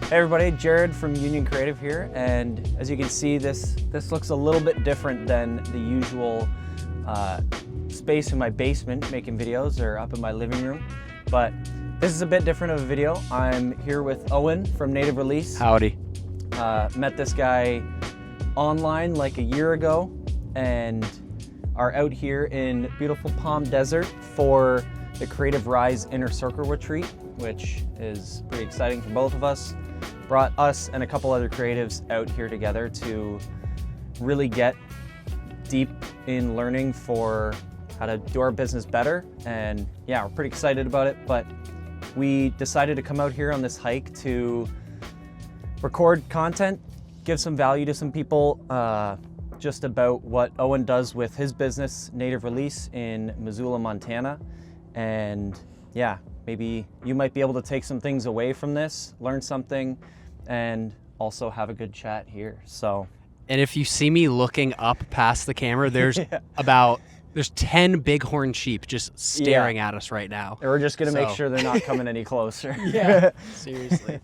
Hey everybody, Jared from Union Creative here, and as you can see, this looks a little bit different than the usual space in my basement making videos or up in my living room, but this is a bit different of a video. I'm here with Owen from Native Release. Howdy. Met this guy online like a year ago and are out here in beautiful Palm Desert for the Creative Rise Inner Circle Retreat, which is pretty exciting for both of us. Brought us and a couple other creatives out here together to really get deep in learning for how to do our business better. And yeah, we're pretty excited about it, but we decided to come out here on this hike to record content, give some value to some people, just about what Owen does with his business, Native Release, in Missoula, Montana. And yeah, maybe you might be able to take some things away from this, learn something, and also have a good chat here. So, and if you see me looking up past the camera, there's there's 10 bighorn sheep just staring at us right now. And we're just gonna make sure they're not coming any closer. Yeah, seriously.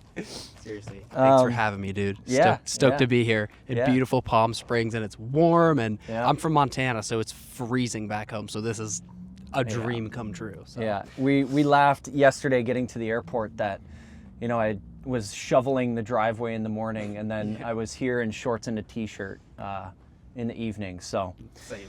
Seriously. Thanks for having me, dude. Stoked to be here in beautiful Palm Springs, and it's warm, and I'm from Montana, so it's freezing back home. So this is a dream come true. So. Yeah, we laughed yesterday getting to the airport that, you know, I was shoveling the driveway in the morning, and then I was here in shorts and a t-shirt in the evening. So same.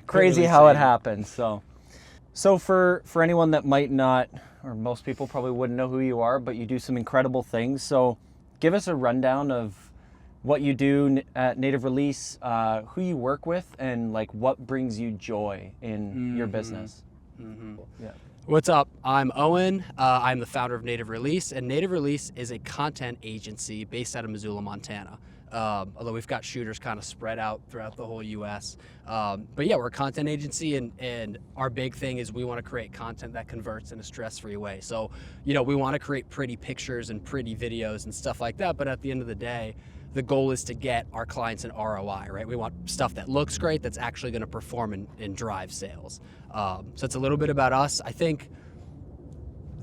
Crazy how it happens. So for anyone that might not, or most people probably wouldn't know who you are, but you do some incredible things. So give us a rundown of what you do at Native Release, who you work with, and like what brings you joy in your business. Yeah. What's up? I'm Owen. I'm the founder of Native Release, and Native Release is a content agency based out of Missoula, Montana. Although we've got shooters kind of spread out throughout the whole U.S. But yeah, we're a content agency, and our big thing is we want to create content that converts in a stress-free way. So, you know, we want to create pretty pictures and pretty videos and stuff like that, but at the end of the day, the goal is to get our clients an ROI, right? We want stuff that looks great, that's actually going to perform and drive sales. So it's a little bit about us. I think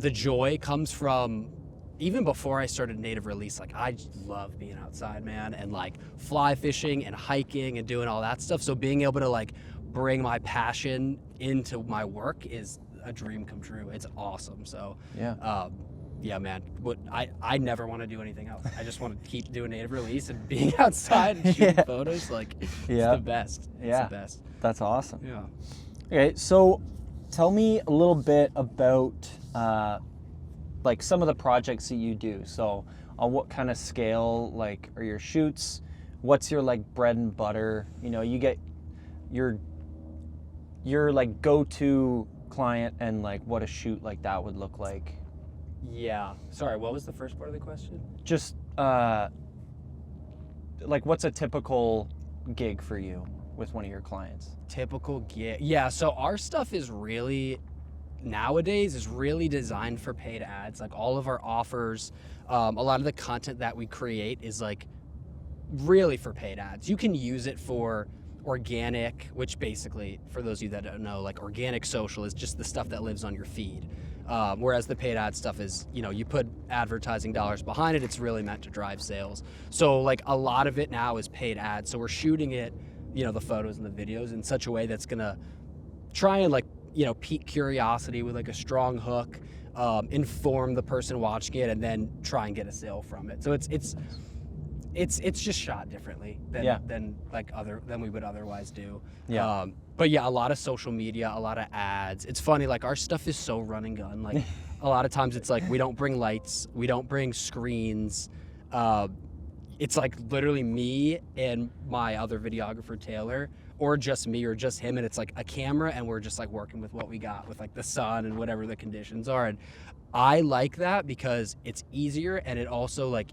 the joy comes from, even before I started Native Release, like I just love being outside, man, and like fly fishing and hiking and doing all that stuff. So being able to like bring my passion into my work is a dream come true. It's awesome. So yeah, man, I never want to do anything else. I just want to keep doing Native Release and being outside and shooting photos. Like, it's the best. It's the best. That's awesome. Yeah. Okay, so tell me a little bit about like some of the projects that you do. So on what kind of scale, like, are your shoots? What's your like bread and butter? You know, you get your like go-to client and like what a shoot like that would look like. Yeah. Sorry, what was the first part of the question? Just like what's a typical gig for you with one of your clients? Typical gig. Yeah, so our stuff is really, nowadays, is really designed for paid ads. Like all of our offers, a lot of the content that we create is like really for paid ads. You can use it for organic, which basically, for those of you that don't know, like organic social is just the stuff that lives on your feed. Whereas the paid ad stuff is, you know, you put advertising dollars behind it, it's really meant to drive sales. So like a lot of it now is paid ads. So we're shooting it, you know, the photos and the videos in such a way that's gonna try and like, you know, pique curiosity with like a strong hook, inform the person watching it, and then try and get a sale from it. So it's just shot differently than we would otherwise do. Yeah. But yeah, a lot of social media, a lot of ads. It's funny, like our stuff is so run and gun. Like a lot of times it's like we don't bring lights, we don't bring screens. It's like literally me and my other videographer Taylor, or just me or just him, and it's like a camera, and we're just like working with what we got with like the sun and whatever the conditions are. And I like that because it's easier, and it also like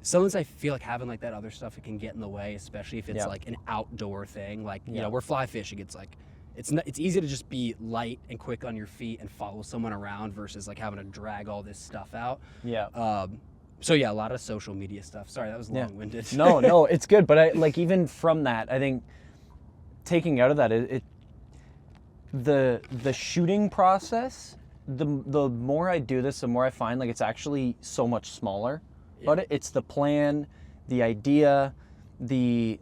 sometimes I feel like having like that other stuff, it can get in the way, especially if it's like an outdoor thing. Like, you know, we're fly fishing. It's like, it's easy to just be light and quick on your feet and follow someone around versus like having to drag all this stuff out. Yeah. So yeah, a lot of social media stuff. Sorry, that was long-winded. No, it's good. But I like, even from that, I think taking out of that, the shooting process the more I do this, the more I find like it's actually so much smaller. But it's the plan, the idea, the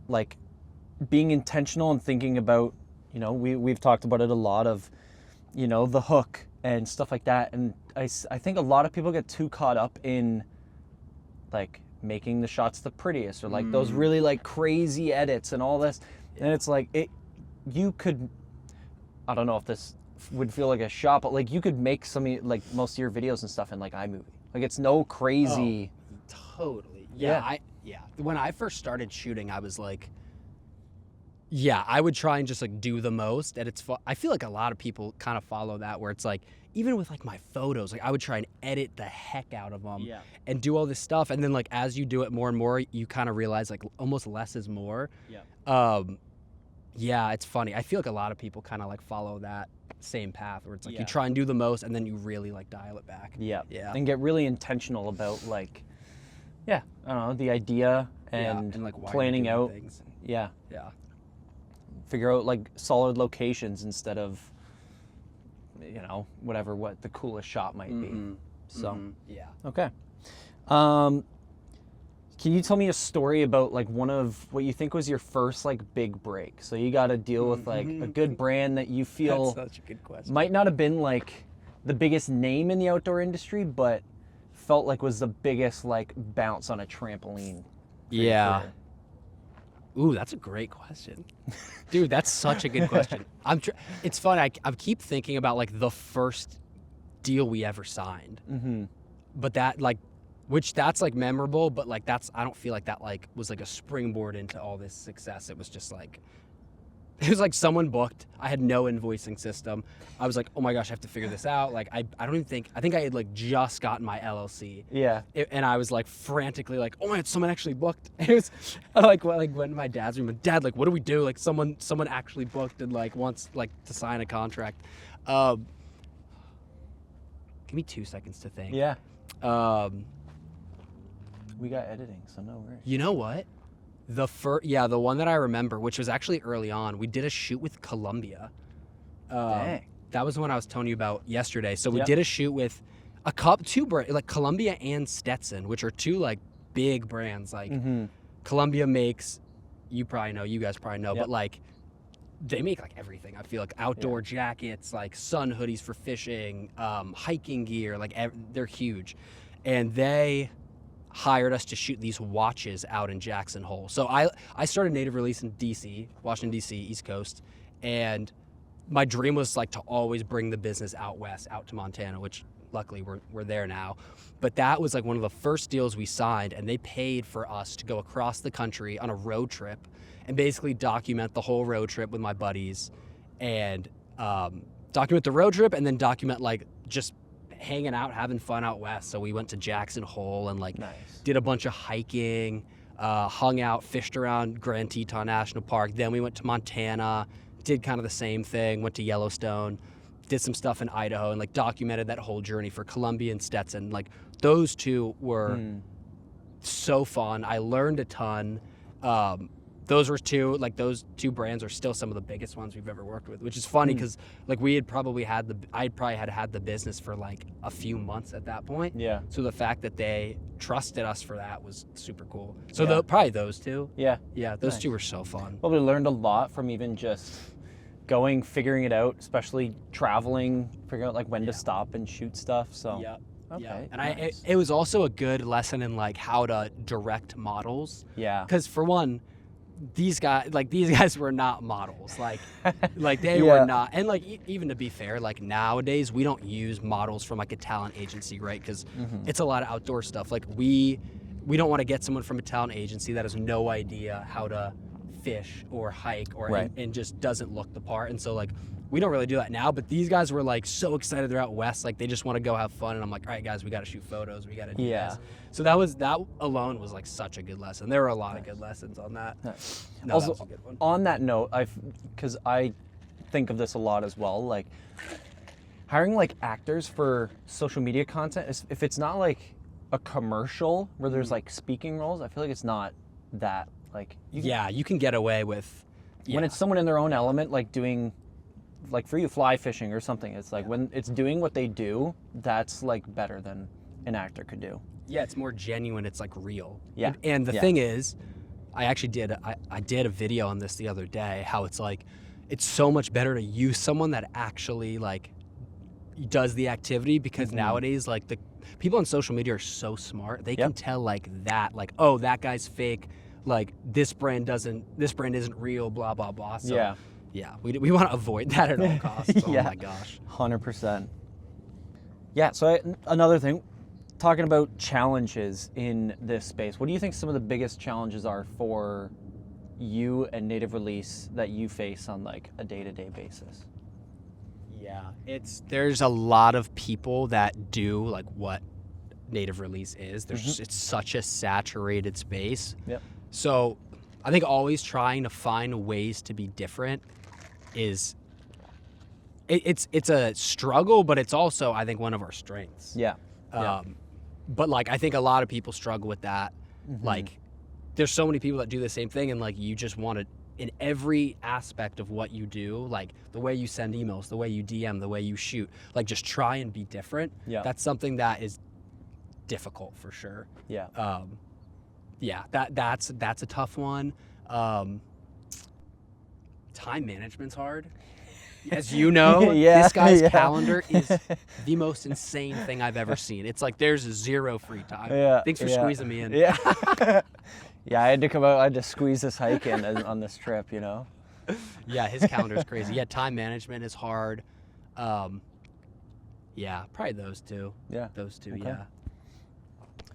like being intentional and thinking about, you know, we've talked about it a lot of, you know, the hook and stuff like that. And I think a lot of people get too caught up in like making the shots the prettiest or like those really like crazy edits and all this. And it's like you could, I don't know if this would feel like a shot, but like you could make like most of your videos and stuff in like iMovie. Like it's no crazy. Oh, totally. Yeah. When I first started shooting, I was like, I would try and just like do the most. And I feel like a lot of people kind of follow that, where it's like, even with like my photos, like I would try and edit the heck out of them and do all this stuff. And then like, as you do it more and more, you kind of realize like almost less is more. It's funny. I feel like a lot of people kind of like follow that same path, where it's like you try and do the most and then you really like dial it back. Yeah. And get really intentional about like, I don't know, the idea and like planning out things. Yeah. Figure out like solid locations instead of, you know, what the coolest shot might be. So okay. Can you tell me a story about like one of what you think was your first like big break? So you got to deal with like a good brand that you feel That's such a good question. might not have been like the biggest name in the outdoor industry, but felt like was the biggest like bounce on a trampoline. Ooh, that's a great question. Dude, that's such a good question. It's fun. I keep thinking about like the first deal we ever signed. But that like, that's like memorable, but like I don't feel like that like was like a springboard into all this success. It was just like, it was like someone booked. I had no invoicing system. I was like, oh my gosh, I have to figure this out. Like I think I had like just gotten my LLC. And I was like frantically like, oh my God, someone actually booked. And it was like went to my dad's room and Dad, like, what do we do? Like someone actually booked and like wants like to sign a contract. Give me 2 seconds to think. We got editing, so no worries. You know what? The one that I remember, which was actually early on, we did a shoot with Columbia. Dang. That was the one I was telling you about yesterday. So we did a shoot with two brands, like Columbia and Stetson, which are two like big brands. Like Columbia makes, you guys probably know, but like they make like everything. I feel like outdoor jackets, like sun hoodies for fishing, hiking gear, like they're huge. And they hired us to shoot these watches out in Jackson Hole. So I started Native Release in DC, Washington, DC, East Coast. And my dream was like to always bring the business out west, out to Montana, which luckily we're there now. But that was like one of the first deals we signed, and they paid for us to go across the country on a road trip and basically document the whole road trip with my buddies and document the road trip and then document like just hanging out, having fun out west. So we went to Jackson Hole and like did a bunch of hiking, hung out, fished around Grand Teton National Park. Then we went to Montana, did kind of the same thing, went to Yellowstone, did some stuff in Idaho, and like documented that whole journey for Columbia and Stetson. Like those two were so fun. I learned a ton. Those two brands are still some of the biggest ones we've ever worked with, which is funny because like I'd probably had the business for like a few months at that point. So the fact that they trusted us for that was super cool. So probably those two. Those two were so fun. Probably learned a lot from even just going, figuring it out, especially traveling, figuring out like when to stop and shoot stuff. So okay. And it was also a good lesson in like how to direct models. Because for one, these guys were not models, like they were not. And like even to be fair, like nowadays we don't use models from like a talent agency, right? Because it's a lot of outdoor stuff. Like we don't want to get someone from a talent agency that has no idea how to fish or hike or and just doesn't look the part. And so like we don't really do that now, but these guys were like so excited they're out west, like they just want to go have fun. And I'm like, all right guys, we got to shoot photos, we got to do this. So that alone was like such a good lesson. There were a lot of good lessons on that. No, also, that was a good one. On that note, because I think of this a lot as well, like hiring like actors for social media content, if it's not like a commercial where there's like speaking roles, I feel like it's not that like you can get away with when it's someone in their own element, like doing like for you, fly fishing or something, it's like when it's doing what they do, that's like better than an actor could do. Yeah, it's more genuine. It's like real. Yeah. And the thing is, I actually did a video on this the other day, how it's like, it's so much better to use someone that actually like does the activity, because nowadays like the people on social media are so smart. They can tell like that, like, oh, that guy's fake. Like this brand isn't real, blah, blah, blah. So yeah, we want to avoid that at all costs. Oh my gosh. 100%. Yeah, so another thing, talking about challenges in this space, what do you think some of the biggest challenges are for you and Native Release that you face on like a day-to-day basis? Yeah, there's a lot of people that do like what Native Release is. There's it's such a saturated space. Yep. So I think always trying to find ways to be different is it's a struggle, but it's also, I think, one of our strengths. Yeah. But like I think a lot of people struggle with that. Like there's so many people that do the same thing, and like you just want to, in every aspect of what you do, like the way you send emails, the way you DM, the way you shoot, like just try and be different. Yeah. That's something that is difficult for sure. Yeah. That's a tough one. Time management's hard. As you know, this guy's calendar is the most insane thing I've ever seen. It's like there's zero free time. Thanks for squeezing me in. Yeah. Yeah, I had to come out. I had to squeeze this hike in on this trip, you know? Yeah, his calendar is crazy. Yeah, time management is hard. Yeah, probably those two. Yeah. Those two, Okay. yeah.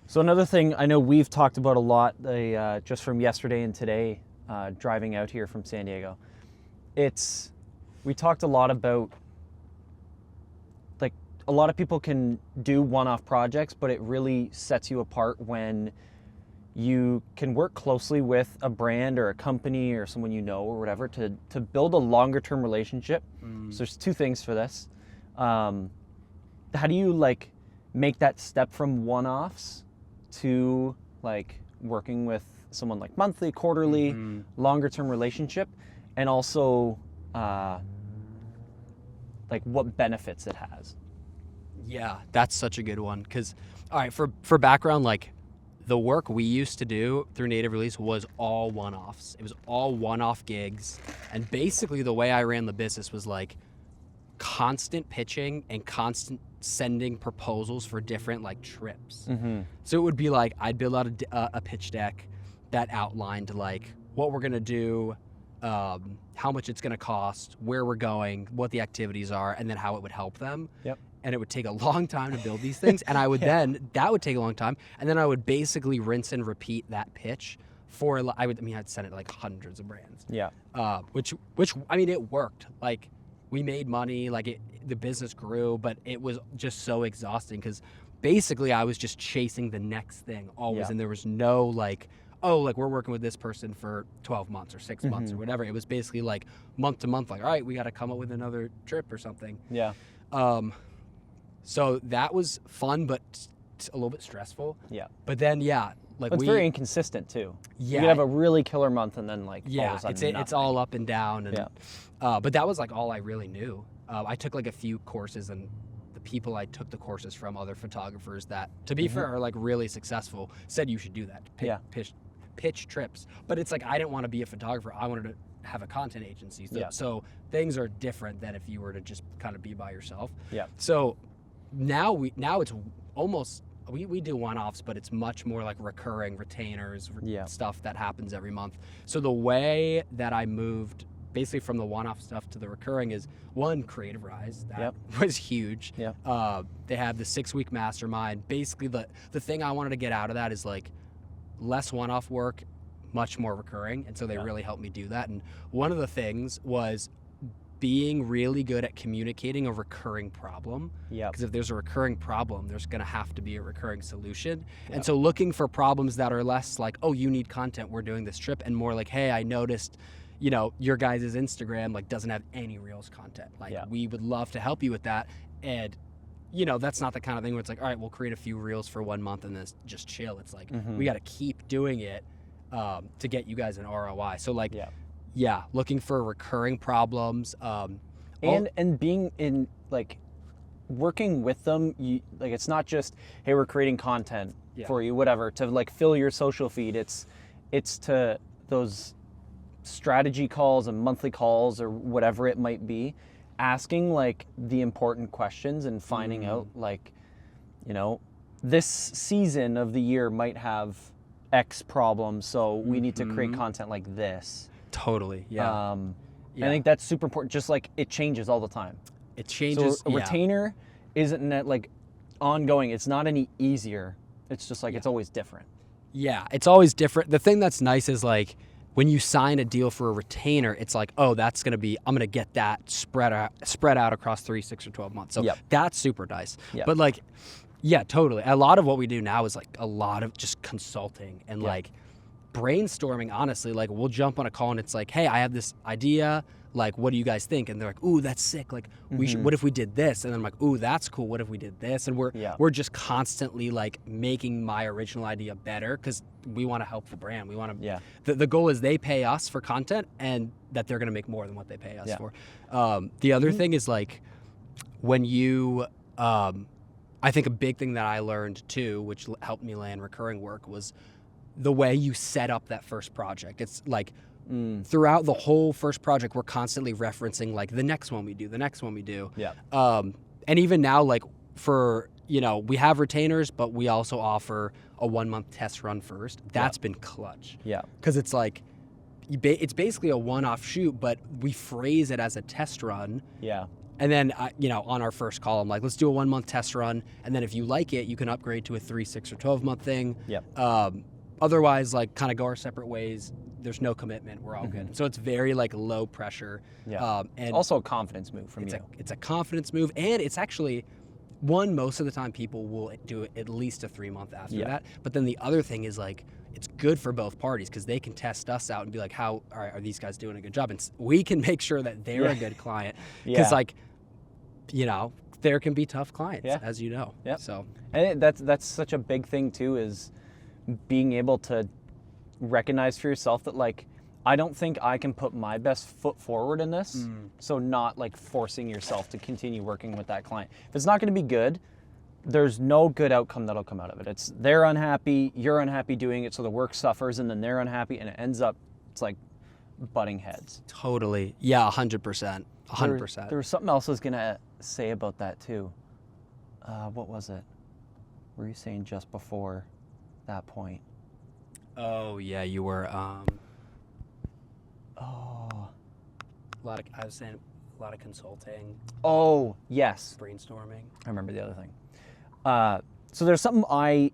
So another thing I know we've talked about a lot, just from yesterday and today, driving out here from San Diego, we talked a lot about, like, a lot of people can do one-off projects, but it really sets you apart when you can work closely with a brand or a company or someone you know or whatever to build a longer-term relationship. So there's two things for this. How do you like make that step from one-offs to like working with someone like monthly, quarterly, longer-term relationship, and also like what benefits it has? Yeah, that's such a good one. Because, all right, for background, like the work we used to do through Native Release was all one-offs. It was all one-off gigs. And basically the way I ran the business was like constant pitching and constant sending proposals for different like trips. So it would be like I'd build out a pitch deck that outlined like what we're gonna do, how much it's gonna cost, where we're going, what the activities are, and then how it would help them. Yep. And it would take a long time to build these things, and I would that would take a long time, and then I would basically rinse and repeat that pitch for I'd send it to like hundreds of brands. Yeah. Which I mean, it worked. Like we made money, like the business grew, but it was just so exhausting because basically I was just chasing the next thing always, and there was no like, oh, like we're working with this person for 12 months or 6 months or whatever. It was basically like month to month, like, all right, we got to come up with another trip or something. Yeah. So that was fun, but a little bit stressful. Yeah. But then, like it's very inconsistent too. Yeah. You could have a really killer month and then like all of a sudden it's all up and down. And, Yeah. But that was like all I really knew. I took like a few courses, and the people I took the courses from, other photographers that, to be fair, are like really successful, said you should do that. Pitch trips. But it's like I didn't want to be a photographer. I wanted to have a content agency. So things are different than if you were to just kind of be by yourself. Yeah. So now it's almost, we do one-offs, but it's much more like recurring retainers, stuff that happens every month. So the way that I moved basically from the one-off stuff to the recurring is, one, Creative Rise. That was huge. Yeah. They have the 6-week mastermind. Basically the thing I wanted to get out of that is like less one-off work, much more recurring. And so they really helped me do that. And one of the things was being really good at communicating a recurring problem. Yeah. Because if there's a recurring problem, there's going to have to be a recurring solution. And so looking for problems that are less like, oh, you need content, we're doing this trip, and more like, hey, I noticed, you know, your guys' Instagram like doesn't have any Reels content. Like we would love to help you with that. And you know, that's not the kind of thing where it's like, all right, we'll create a few Reels for 1 month and then just chill. It's like, we got to keep doing it to get you guys an ROI. So like, looking for recurring problems. And being in like working with them, like it's not just, hey, we're creating content for you, whatever, to like fill your social feed. It's to those strategy calls and monthly calls or whatever it might be, asking like the important questions and finding out like, you know, this season of the year might have X problem, so we need to create content like this. Totally. Yeah. I think that's super important. Just like it changes all the time. It changes. So a retainer isn't like ongoing. It's not any easier. It's just like it's always different. Yeah, it's always different. The thing that's nice is like when you sign a deal for a retainer, it's like, oh, that's going to be, I'm going to get that spread out across 3, 6, or 12 months. So that's super nice. Yep. But like, yeah, totally. A lot of what we do now is like a lot of just consulting and like brainstorming, honestly. Like we'll jump on a call and it's like, hey, I have this idea. Like, what do you guys think? And they're like, ooh, that's sick. Like, we should, what if we did this? And then I'm like, ooh, that's cool. What if we did this? And we're just constantly like making my original idea better because we want to help the brand. We want to, the goal is they pay us for content and that they're going to make more than what they pay us for. The other thing is like when you, I think a big thing that I learned too, which helped me land recurring work, was the way you set up that first project. It's like, throughout the whole first project, we're constantly referencing like the next one we do. Yeah. And even now, like for, you know, we have retainers, but we also offer a 1-month test run first. That's been clutch. Yeah. Because it's like, it's basically a one-off shoot, but we phrase it as a test run. Yeah. And then, you know, on our first call, I'm like, let's do a 1-month test run. And then if you like it, you can upgrade to a 3, 6, or 12-month thing. Yep. Otherwise, like, kind of go our separate ways. There's no commitment. We're all good. So it's very, like, low pressure. Yeah. And also a confidence move from you. It's a confidence move. And it's actually, most of the time people will do it at least a 3-month after that. But then the other thing is, like, it's good for both parties because they can test us out and be like, how are these guys doing a good job? And we can make sure that they're a good client. Because, like, you know, there can be tough clients, as you know. Yeah. So, and that's such a big thing, too, is being able to recognize for yourself that, like, I don't think I can put my best foot forward in this. So not like forcing yourself to continue working with that client. If it's not going to be good, there's no good outcome that'll come out of it. It's they're unhappy, you're unhappy doing it, so the work suffers, and then they're unhappy, and it ends up, it's like butting heads. Totally. Yeah, 100%. 100%. There was something else I was going to say about that too. What was it? What were you saying just before that point? Oh, yeah, you were... I was saying a lot of consulting. Oh, yes. Brainstorming. I remember the other thing. So there's something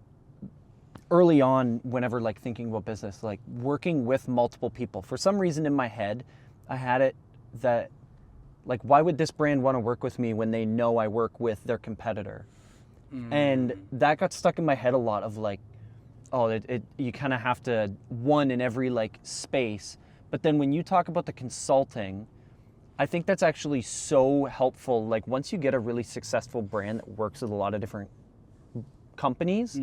early on, whenever like thinking about business, like working with multiple people, for some reason in my head, I had it that like, why would this brand want to work with me when they know I work with their competitor? And that got stuck in my head a lot of like, oh, you kind of have to one in every like space. But then when you talk about the consulting, I think that's actually so helpful. Like once you get a really successful brand that works with a lot of different companies,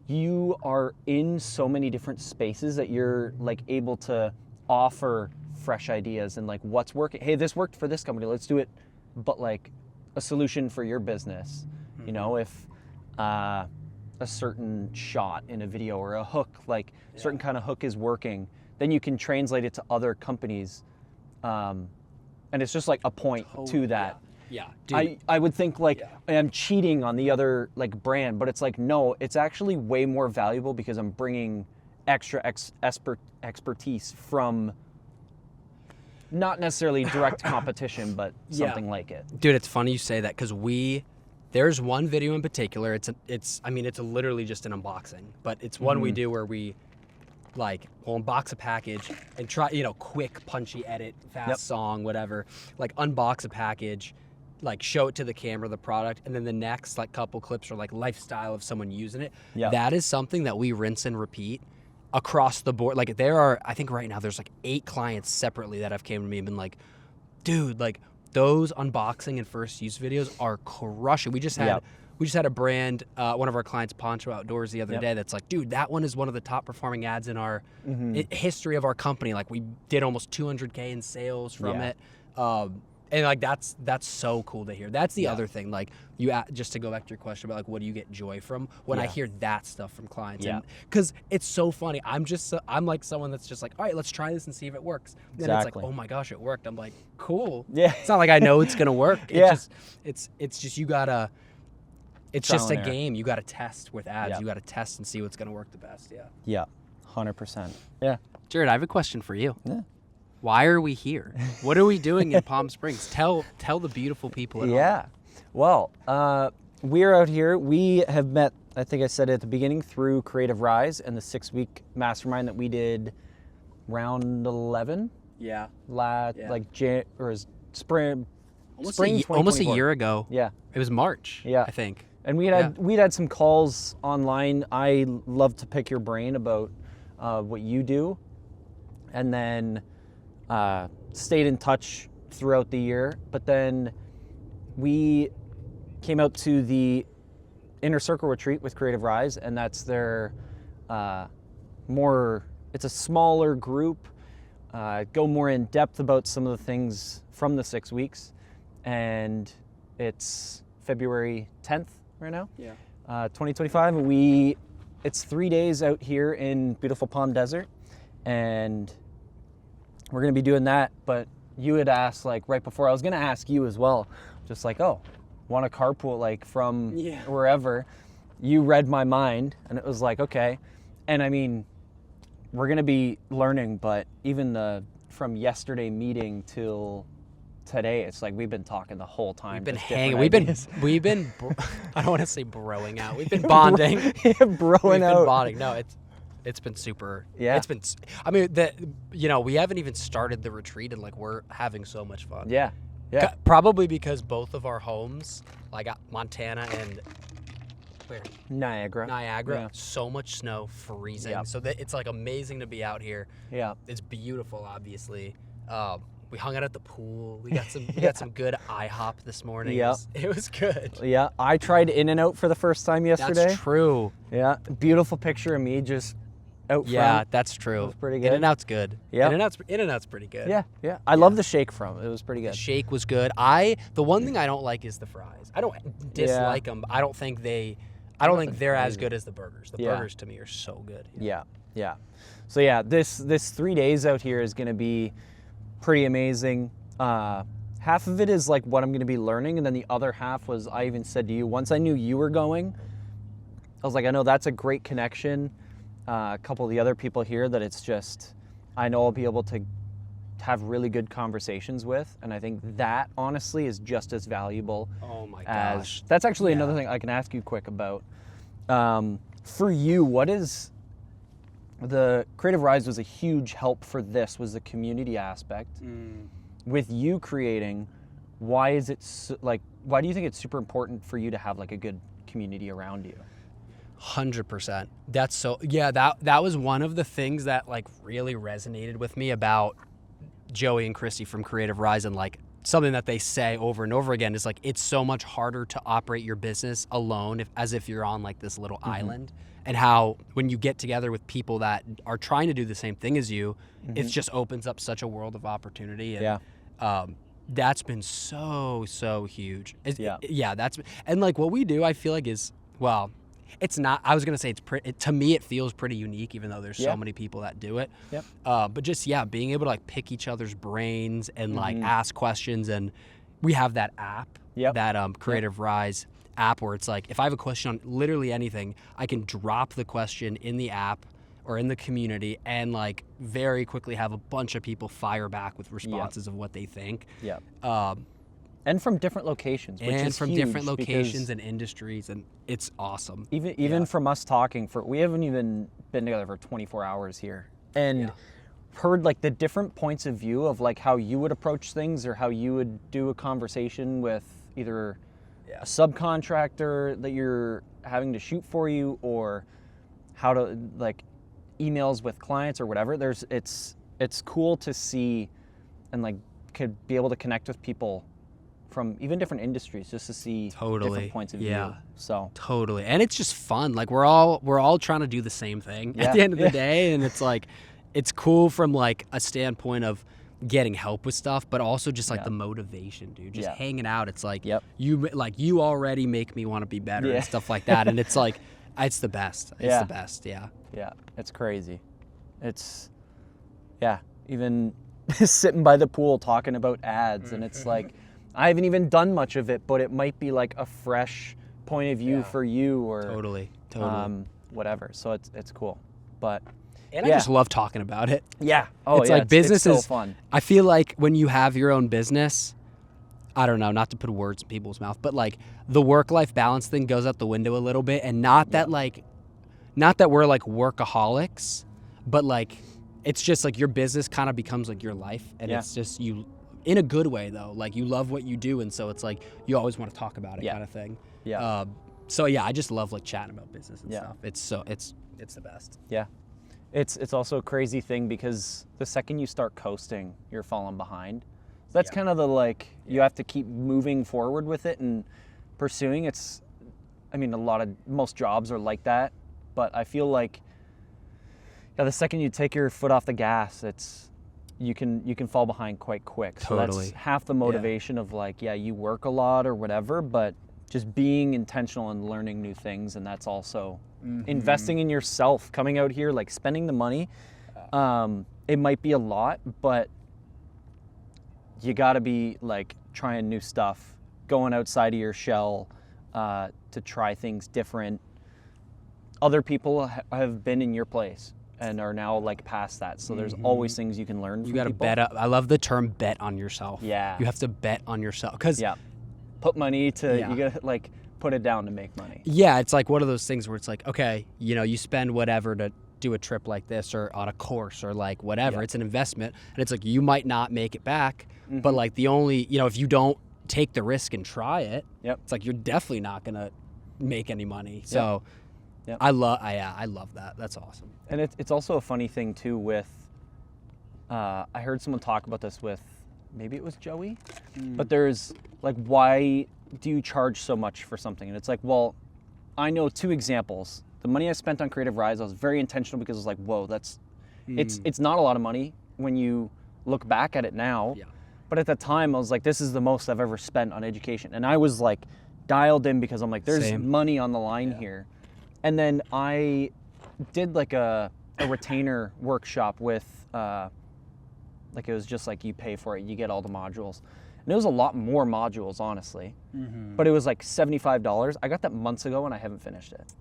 you are in so many different spaces that you're like able to offer fresh ideas and like what's working. Hey, this worked for this company. Let's do it, but like a solution for your business. You know, if a certain shot in a video or a hook, like certain kind of hook is working, then you can translate it to other companies. And it's just like a point to that. Yeah. I would think like I'm cheating on the other like brand, but it's like, no, it's actually way more valuable because I'm bringing extra expertise from not necessarily direct competition, but something like it. Dude, it's funny you say that because there's one video in particular. It's literally just an unboxing, but it's one we do where we like we'll unbox a package and try, you know, quick, punchy edit, fast song, whatever, like unbox a package, like show it to the camera, the product, and then the next like couple clips are like lifestyle of someone using it. That is something that we rinse and repeat across the board. Like there are, I think right now there's like 8 clients separately that have came to me and been like, dude, like those unboxing and first use videos are crushing. We just had a brand, one of our clients, Poncho Outdoors, the other day that's like, dude, that one is one of the top performing ads in our history of our company. Like we did almost 200K in sales from it. And like that's so cool to hear. That's the Yeah. other thing. Like just to go back to your question about like what do you get joy from when I Yeah. hear that stuff from clients. Yeah. And because it's so funny. I'm like someone that's just like, all right, let's try this and see if it works. And then it's Exactly. like, oh my gosh, it worked. I'm like, cool. Yeah. It's not like I know it's gonna work. Yeah. It's just you gotta. It's Trial just a and error. game. You gotta test with ads. Yeah. You gotta test and see what's gonna work the best. Yeah. Yeah. 100%. Yeah. Jared, I have a question for you. Yeah. Why are we here? What are we doing in Palm Springs? Tell the beautiful people at home. Yeah. Well, we're out here. We have met, I think I said it at the beginning, through Creative Rise and the 6-week mastermind that we did round 11 Yeah. like spring Almost spring almost a 2024. year ago. Yeah. It was March. Yeah. I think. And we'd had some calls online. I love to pick your brain about what you do, and then stayed in touch throughout the year. But then we came out to the Inner Circle retreat with Creative Rise, and that's their it's a smaller group, go more in depth about some of the things from the 6 weeks, and it's February 10th right now, 2025. And it's 3 days out here in beautiful Palm Desert, and we're gonna be doing that. But you had asked like right before, I was gonna ask you as well, just like, oh, want to carpool like from wherever. You read my mind, and it was like, okay. And I mean, we're gonna be learning, but even from yesterday meeting till today, it's like we've been talking the whole time. We've been just hanging. different We've been. I don't want to say broing out. We've been bonding. broing We've out. been bonding. No, it's been super. Yeah. It's been. I mean, we haven't even started the retreat, and like we're having so much fun. Yeah. Yeah. Probably because both of our homes, like Montana and where Niagara. Yeah. so much snow, freezing. Yep. So that it's like amazing to be out here. Yeah. It's beautiful, obviously. We hung out at the pool. We got some good IHOP this morning. Yep. It was good. Yeah. I tried In-N-Out for the first time yesterday. That's true. Yeah. Beautiful picture of me just out Yeah, front. that's true. It was pretty good. In-N-Out's good. Yep. In-N-Out's pretty good. Yeah. Yeah. I love the shake from it. It was pretty The good. shake was good. The one thing I don't like is the fries. I don't dislike them. I don't think they're as good as the burgers. The burgers to me are so good. Yeah. Yeah. So yeah, this 3 days out here is going to be pretty amazing. Half of it is like what I'm going to be learning, and then the other half was, I even said to you, once I knew you were going, I was like, I know that's a great connection. A couple of the other people here that it's just, I know I'll be able to have really good conversations with, and I think that honestly is just as valuable. Oh my as gosh. that's actually another thing I can ask you quick about. For you, what is the Creative Rise was a huge help for this, was the community aspect. With you creating, why is it why do you think it's super important for you to have like a good community around you? 100%. That's so, yeah, that was one of the things that like really resonated with me about Joey and Christy from Creative Rise, and like something that they say over and over again is like, it's so much harder to operate your business alone as if you're on like this little island, and how when you get together with people that are trying to do the same thing as you, it just opens up such a world of opportunity. And, that's been so huge. And like what we do, I feel like is, well, it's not, I was going to say to me, it feels pretty unique, even though there's so many people that do it. Yep. But just, being able to like pick each other's brains and like ask questions. And we have that app, that Creative Rise app, where it's like, if I have a question on literally anything, I can drop the question in the app or in the community and like very quickly have a bunch of people fire back with responses of what they think. And from different locations, which is from huge, different locations because and industries, and it's awesome. even from us talking we haven't even been together for 24 hours here, and heard like the different points of view of like how you would approach things, or how you would do a conversation with either a subcontractor that you're having to shoot for you, or how to like emails with clients or whatever. It's cool to see, and like could be able to connect with people from even different industries, just to see different points of view. So totally. And it's just fun. Like we're all trying to do the same thing at the end of the day. And it's like, it's cool from like a standpoint of getting help with stuff, but also just like Yeah. the motivation, dude. Just Yeah. hanging out. It's like Yep. you already make me want to be better Yeah. and stuff like that. And it's like, it's the best. It's Yeah. the best. Yeah. Yeah, it's crazy. It's, yeah, even sitting by the pool talking about ads, and it's like, I haven't even done much of it, but it might be like a fresh point of view Yeah. for you, or Totally. whatever. So it's cool. But And yeah. I just love talking about it. yeah, oh It's yeah, like business it's so is fun. I feel like when you have your own business, I don't know, not to put words in people's mouth, but like the work-life balance thing goes out the window a little bit, and not that we're like workaholics, but like it's just like your business kind of becomes like your life, and Yeah. it's just you in a good way though. Like you love what you do, and so it's like you always want to talk about it, Yeah. kind of thing. Yeah. So yeah, I just love like chatting about business and Yeah. stuff. It's the best. Yeah. It's also a crazy thing because the second you start coasting, you're falling behind. So that's Yeah. kind of the like, you have to keep moving forward with it and pursuing. It's, I mean, most jobs are like that, but I feel like, yeah, the second you take your foot off the gas, you can fall behind quite quick. So Totally. that's half the motivation of like, yeah, you work a lot or whatever, but just being intentional and learning new things. And that's also investing in yourself, coming out here, like spending the money. It might be a lot, but you gotta be like trying new stuff, going outside of your shell, to try things different. Other people have been in your place and are now like past that. So there's always things you can learn from You got to people. bet up. I love the term bet on yourself. Yeah. You have to bet on yourself. Because, Yeah. Put money to, Yeah. you gotta like put it down to make money. yeah, it's like one of those things where it's like, okay, you spend whatever to do a trip like this or on a course or like whatever. Yeah. It's an investment. And it's like, you might not make it back. Mm-hmm. But like the only, if you don't take the risk and try it, Yep. it's like you're definitely not going to make any money. So Yep. I love that. That's awesome. And it's also a funny thing too with, I heard someone talk about this with, maybe it was Joey, but there's like, why do you charge so much for something? And it's like, well, I know 2 examples. The money I spent on Creative Rise, I was very intentional because it was like, whoa, it's not a lot of money when you look back at it now. Yeah. But at the time I was like, this is the most I've ever spent on education. And I was like dialed in because I'm like, there's Same. money on the line here. And then I did like a retainer workshop with, like it was just like you pay for it, you get all the modules. And it was a lot more modules, honestly. But it was like $75. I got that months ago and I haven't finished it.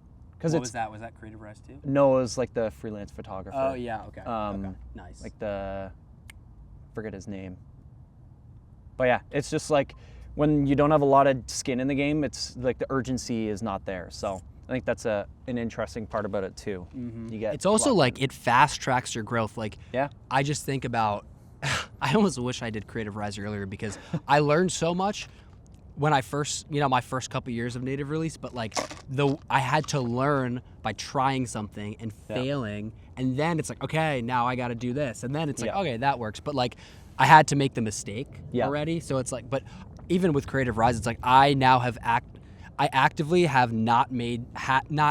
What was that? Was that Creative Rise too? No, it was like the freelance photographer. Oh, yeah. Okay. Okay. Nice. Like forget his name. But yeah, it's just like when you don't have a lot of skin in the game, it's like the urgency is not there. So I think that's an interesting part about it too. You get It's also locked like in. it fast tracks your growth. Like, Yeah. I just think about, I almost wish I did Creative Rise earlier because I learned so much when I first, my first couple years of native release, but like I had to learn by trying something and failing. And then it's like, okay, now I got to do this. And then it's like, Yeah. okay, that works. But like I had to make the mistake Yeah. already. So it's like, but even with Creative Rise, it's like I now have I actively have not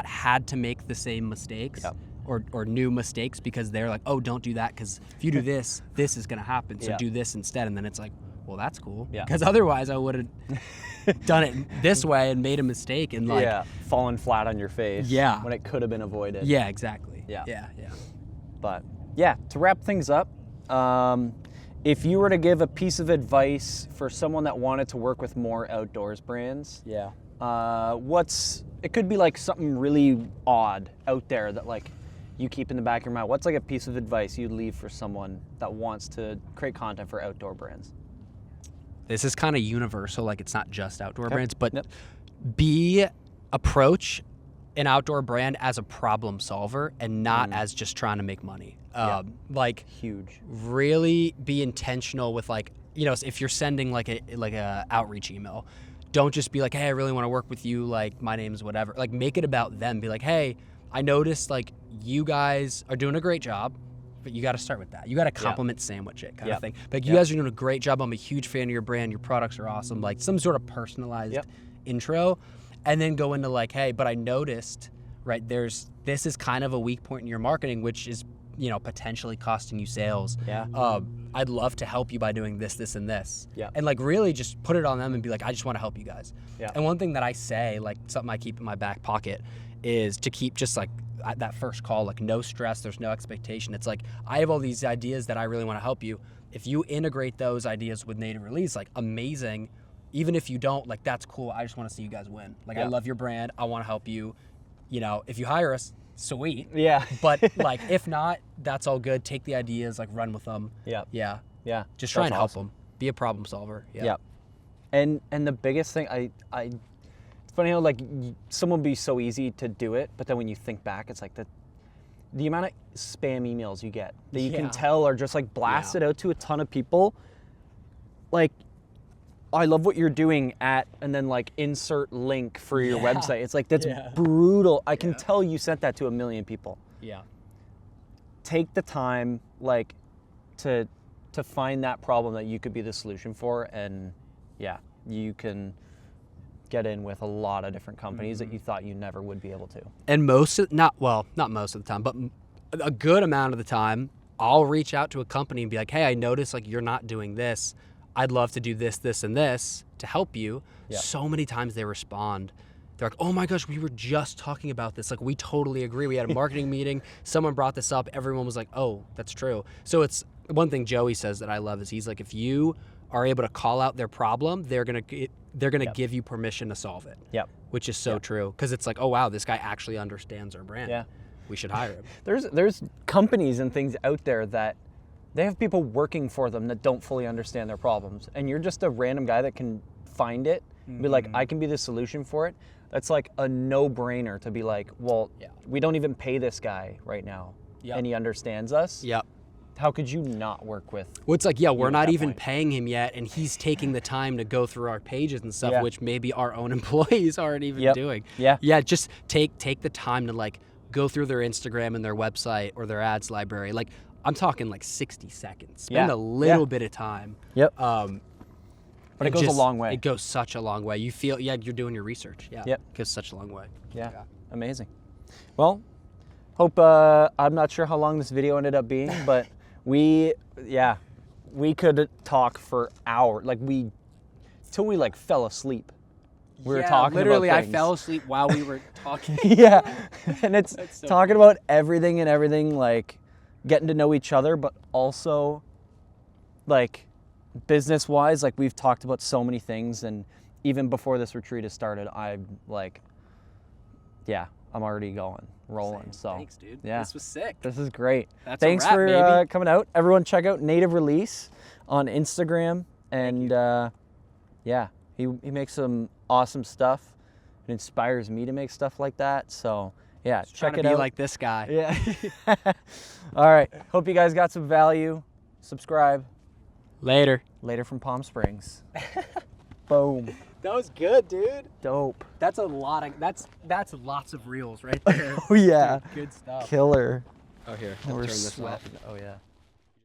had to make the same mistakes Yep. or new mistakes because they're like, oh, don't do that because if you do this, this is going to happen. So Yeah. do this instead. And then it's like, well, that's cool. Yeah. Because otherwise I would have done it this way and made a mistake and like, yeah, falling flat on your face. Yeah. When it could have been avoided. yeah, exactly. Yeah. Yeah. But yeah, to wrap things up, if you were to give a piece of advice for someone that wanted to work with more outdoors brands, Yeah. it could be like something really odd out there that like you keep in the back of your mind. What's like a piece of advice you'd leave for someone that wants to create content for outdoor brands? This is kind of universal. Like it's not just outdoor brands, but Yep. approach an outdoor brand as a problem solver and not as just trying to make money. Yeah. Like Huge. really be intentional with like, if you're sending like a outreach email, don't just be like, hey, I really want to work with you. Like my name's whatever. Like make it about them. Be like, hey, I noticed like you guys are doing a great job, but you got to start with that. You got to compliment sandwich it kind Yep. of thing. Like you guys are doing a great job. I'm a huge fan of your brand. Your products are awesome. Like some sort of personalized Yep. intro, and then go into like, hey, but I noticed, right, this is kind of a weak point in your marketing, which is, potentially costing you sales. Yeah. I'd love to help you by doing this, this, and this. Yeah. And like really just put it on them and be like, I just want to help you guys. Yeah. And one thing that I say, like something I keep in my back pocket, is to keep just like at that first call, like no stress, there's no expectation. It's like, I have all these ideas that I really want to help you. If you integrate those ideas with native release, like amazing. Even if you don't, like that's cool. I just want to see you guys win. Like I love your brand. I want to help you. You know, if you hire us, sweet. Yeah. But like if not, that's all good. Take the ideas, like run with them. Yeah. Yeah. Yeah. Just try and help awesome. them. Be a problem solver. Yeah. Yeah. And the biggest thing, it's funny how like someone would be so easy to do it, but then when you think back, it's like the amount of spam emails you get that you can tell are just like blasted out to a ton of people. Like, I love what you're doing at, and then like insert link for your website. It's like, that's brutal. I can tell you sent that to a million people. Yeah. Take the time like to find that problem that you could be the solution for, and you can get in with a lot of different companies that you thought you never would be able to. And not most of the time, but a good amount of the time, I'll reach out to a company and be like, hey, I noticed like you're not doing this. I'd love to do this, this, and this to help you. Yeah. So many times they respond. They're like, oh my gosh, we were just talking about this. Like, we totally agree. We had a marketing meeting. Someone brought this up. Everyone was like, oh, that's true. So it's one thing Joey says that I love is he's like, if you are able to call out their problem, they're gonna give you permission to solve it. Yep. Which is so true, because it's like, oh wow, this guy actually understands our brand. Yeah. We should hire him. There's companies and things out there that they have people working for them that don't fully understand their problems, and you're just a random guy that can find it and be like, I can be the solution for it. That's like a no-brainer to be like, well, we don't even pay this guy right now, and he understands us. Yep. How could you not work with? Well, it's like, we're not even paying him yet, and he's taking the time to go through our pages and stuff, which maybe our own employees aren't even doing. Yeah, just take the time to like go through their Instagram and their website or their ads library. Like, I'm talking like 60 seconds. Spend a little bit of time. Yep. But it goes a long way. It goes such a long way. You feel, you're doing your research. Yeah. Yep. It goes such a long way. Yeah. Amazing. Well, hope, I'm not sure how long this video ended up being, but we could talk for hours. Like till we like fell asleep. We were talking literally, about I fell asleep while we were talking. And it's so talking about everything, like getting to know each other, but also like business-wise, like we've talked about so many things, and even before this retreat has started, I'm like, I'm already rolling. So thanks, dude. Yeah, this was sick. This is great. That's thanks a wrap, for baby. coming out. Everyone, check out Native Release on Instagram, and he makes some awesome stuff. It inspires me to make stuff like that. So check it out. Be like this guy. Yeah. All right. Hope you guys got some value. Subscribe. Later from Palm Springs. Boom. That was good, dude. Dope. That's a lot of that's lots of reels right there. Oh yeah. Dude, good stuff. Killer. Oh here. We're Turn this off. sweating. Oh yeah.